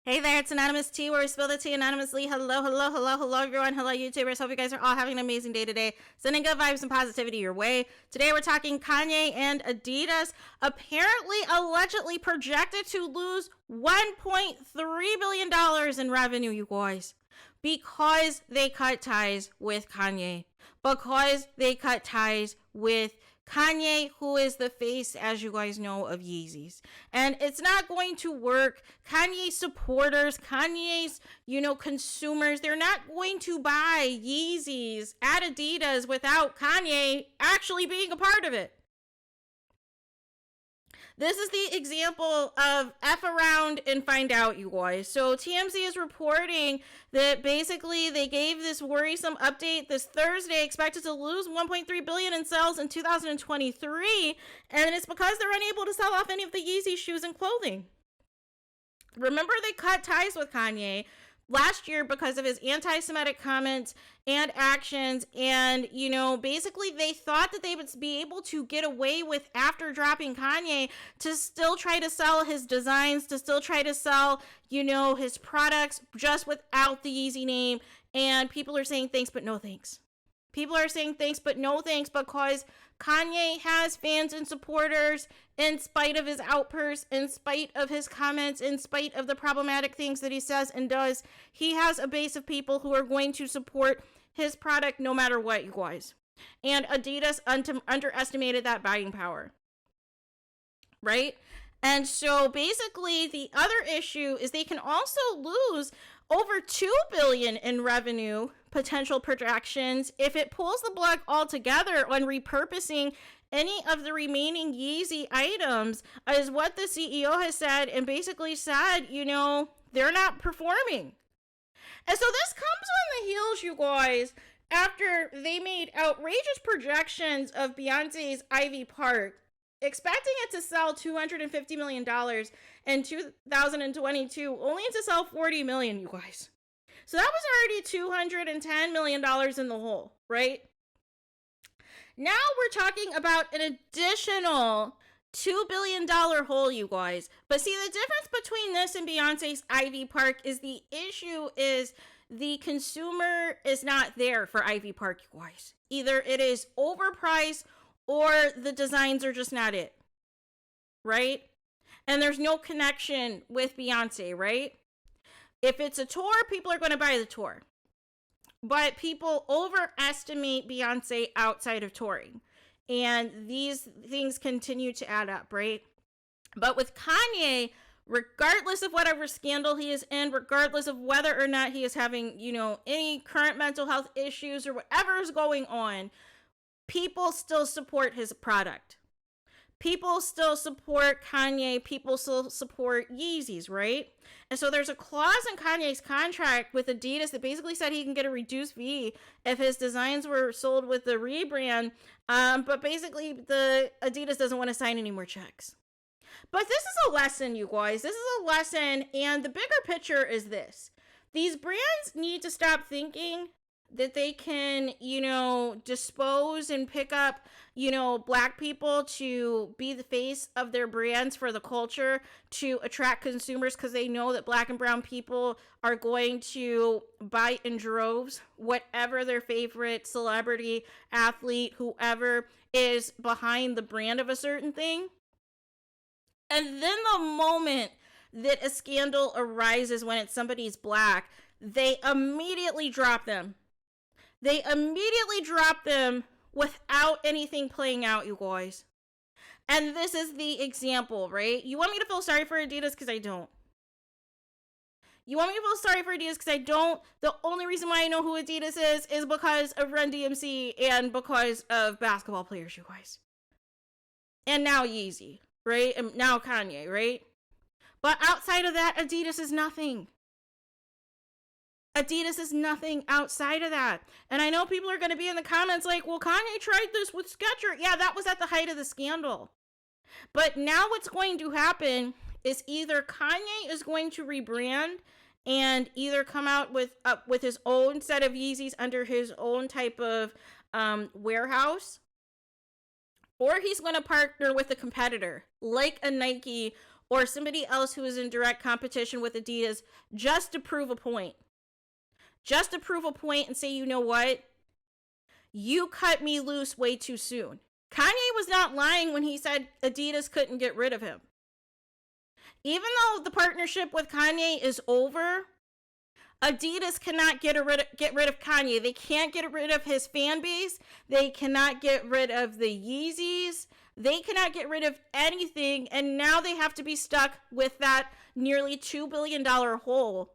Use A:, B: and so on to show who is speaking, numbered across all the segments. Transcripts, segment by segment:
A: Hey there, it's Anonymous T, where we spill the tea anonymously. Hello, hello, hello, hello, everyone. Hello, YouTubers. Hope you guys are all having an amazing day today. Sending good vibes and positivity your way. Today, we're talking Kanye and Adidas, apparently, allegedly projected to lose $1.3 billion in revenue, you guys, because they cut ties with Kanye. Because they cut ties with Kanye, who is the face, as you guys know, of Yeezys. And it's not going to work. Kanye's supporters, Kanye's, consumers, they're not going to buy Yeezys at Adidas without Kanye actually being a part of it. This is the example of F around and find out, you guys. So TMZ is reporting that basically they gave this worrisome update this Thursday, expected to lose $1.3 billion in sales in 2023, and it's because they're unable to sell off any of the Yeezy shoes and clothing. Remember, they cut ties with Kanye last year because of his anti-Semitic comments and actions, and basically they thought that they would be able to get away with, after dropping Kanye, to still try to sell his designs, to still try to sell his products just without the Yeezy name. And people are saying thanks but no thanks. People are saying thanks but no thanks because Kanye has fans and supporters in spite of his outbursts, in spite of his comments, in spite of the problematic things that he says and does. He has a base of people who are going to support his product no matter what, you guys. And Adidas underestimated that buying power, right? And so basically the other issue is they can also lose over $2 billion in revenue potential projections if it pulls the plug altogether on repurposing any of the remaining Yeezy items, is what the CEO has said, and basically said, they're not performing. And so this comes on the heels, you guys, after they made outrageous projections of Beyonce's Ivy Park, expecting it to sell $250 million in 2022, only to sell $40 million, you guys. So that was already $210 million in the hole, right? Now we're talking about an additional $2 billion hole, you guys. But see, the difference between this and Beyonce's Ivy Park is the issue is the consumer is not there for Ivy Park, you guys. Either it is overpriced or the designs are just not it, right? And there's no connection with Beyonce, right? If it's a tour, people are going to buy the tour. But people overestimate Beyonce outside of touring. And these things continue to add up, right? But with Kanye, regardless of whatever scandal he is in, regardless of whether or not he is having, any current mental health issues or whatever is going on, people still support his product. People still support Kanye. People still support Yeezys, right? And so there's a clause in Kanye's contract with Adidas that basically said he can get a reduced fee if his designs were sold with the rebrand. But basically, the Adidas doesn't want to sign any more checks. But this is a lesson, you guys. This is a lesson, and the bigger picture is this. These brands need to stop thinking that they can, dispose and pick up, black people to be the face of their brands for the culture, to attract consumers, because they know that black and brown people are going to buy in droves whatever their favorite celebrity, athlete, whoever is behind the brand of a certain thing. And then the moment that a scandal arises when it's somebody's black, they immediately drop them. They immediately drop them without anything playing out, you guys. And this is the example, right? You want me to feel sorry for Adidas? Because I don't. You want me to feel sorry for Adidas? Because I don't. The only reason why I know who Adidas is because of Run DMC and because of basketball players, you guys. And now Yeezy, right? And now Kanye, right? But outside of that, Adidas is nothing. Adidas is nothing outside of that. And I know people are going to be in the comments like, well, Kanye tried this with Skechers. Yeah, that was at the height of the scandal. But now what's going to happen is either Kanye is going to rebrand and either come out with his own set of Yeezys under his own type of warehouse, or he's going to partner with a competitor like a Nike or somebody else who is in direct competition with Adidas just to prove a point. Just to prove a point and say, you know what? You cut me loose way too soon. Kanye was not lying when he said Adidas couldn't get rid of him. Even though the partnership with Kanye is over, Adidas cannot get rid of Kanye. They can't get rid of his fan base. They cannot get rid of the Yeezys. They cannot get rid of anything. And now they have to be stuck with that nearly $2 billion hole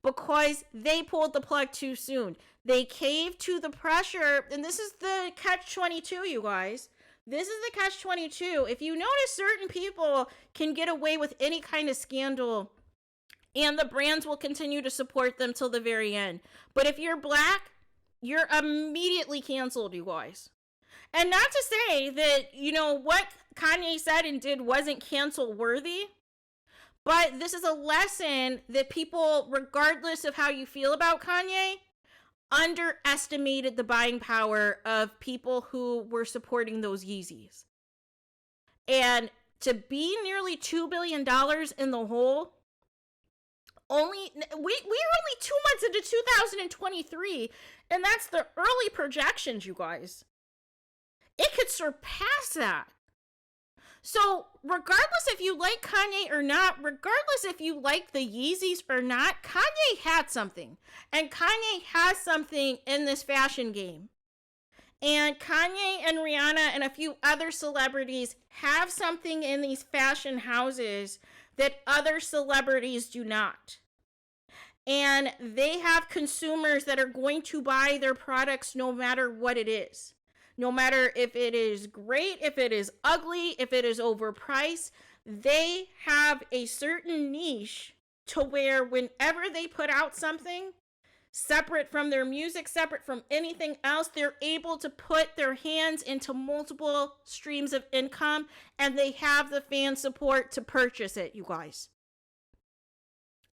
A: because they pulled the plug too soon. They caved to the pressure. And this is the catch-22, you guys. This is the catch-22. If you notice, certain people can get away with any kind of scandal, and the brands will continue to support them till the very end. But if you're black, you're immediately canceled, you guys. And not to say that, you know, what Kanye said and did wasn't cancel worthy, but this is a lesson that people, regardless of how you feel about Kanye, underestimated the buying power of people who were supporting those Yeezys. And to be nearly $2 billion in the hole, we're only 2 months into 2023, and that's the early projections, you guys. It could surpass that. So regardless if you like Kanye or not, regardless if you like the Yeezys or not, Kanye had something. And Kanye has something in this fashion game. And Kanye and Rihanna and a few other celebrities have something in these fashion houses that other celebrities do not. And they have consumers that are going to buy their products no matter what it is. No matter if it is great, if it is ugly, if it is overpriced, they have a certain niche to where whenever they put out something separate from their music, separate from anything else, they're able to put their hands into multiple streams of income, and they have the fan support to purchase it, you guys.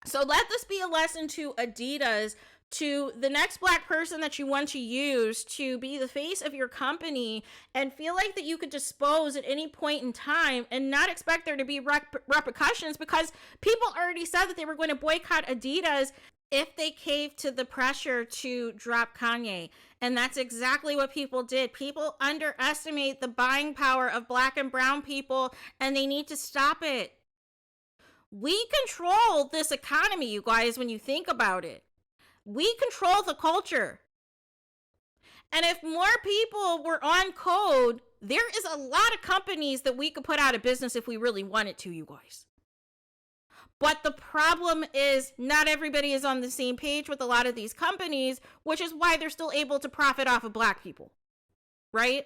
A: So let this be a lesson to Adidas, to the next black person that you want to use to be the face of your company, and feel like that you could dispose at any point in time and not expect there to be repercussions, because people already said that they were going to boycott Adidas if they caved to the pressure to drop Kanye. And that's exactly what people did. People underestimate the buying power of black and brown people, and they need to stop it. We control this economy, you guys, when you think about it. We control the culture. And if more people were on code, there is a lot of companies that we could put out of business if we really wanted to, you guys. But the problem is not everybody is on the same page with a lot of these companies, which is why they're still able to profit off of black people, right?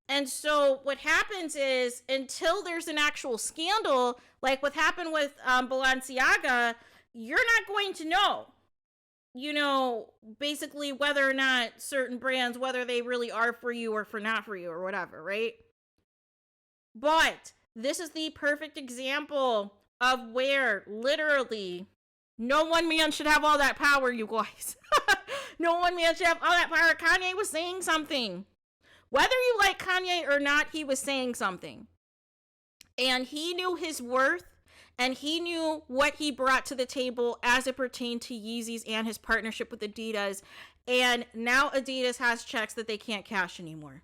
A: And so what happens is, until there's an actual scandal, like what happened with Balenciaga, you're not going to know, you know, basically whether or not certain brands, whether they really are for you or for not for you or whatever, right? But this is the perfect example of where literally no one man should have all that power, you guys. No one man should have all that power. Kanye was saying something. Whether you like Kanye or not, he was saying something. And he knew his worth. And he knew what he brought to the table as it pertained to Yeezys and his partnership with Adidas. And now Adidas has checks that they can't cash anymore.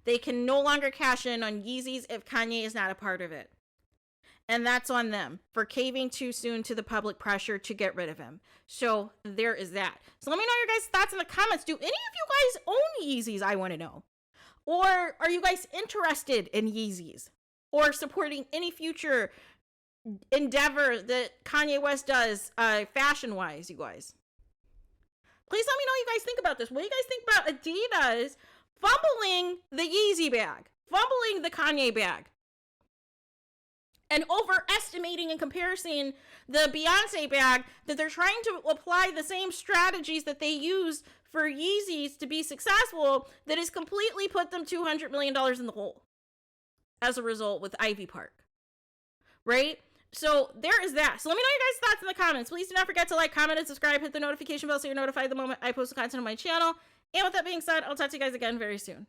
A: They can no longer cash in on Yeezys if Kanye is not a part of it. And that's on them for caving too soon to the public pressure to get rid of him. So there is that. So let me know your guys' thoughts in the comments. Do any of you guys own Yeezys? I want to know. Or are you guys interested in Yeezys? Or supporting any future endeavor that Kanye West does fashion-wise, you guys? Please let me know what you guys think about this. What do you guys think about Adidas fumbling the Yeezy bag, fumbling the Kanye bag, and overestimating in comparison the Beyonce bag, that they're trying to apply the same strategies that they used for Yeezys to be successful, that has completely put them $200 million in the hole as a result with Ivy Park, right? So there is that. So let me know your guys' thoughts in the comments. Please do not forget to like, comment, and subscribe. Hit the notification bell so you're notified the moment I post content on my channel. And with that being said, I'll talk to you guys again very soon.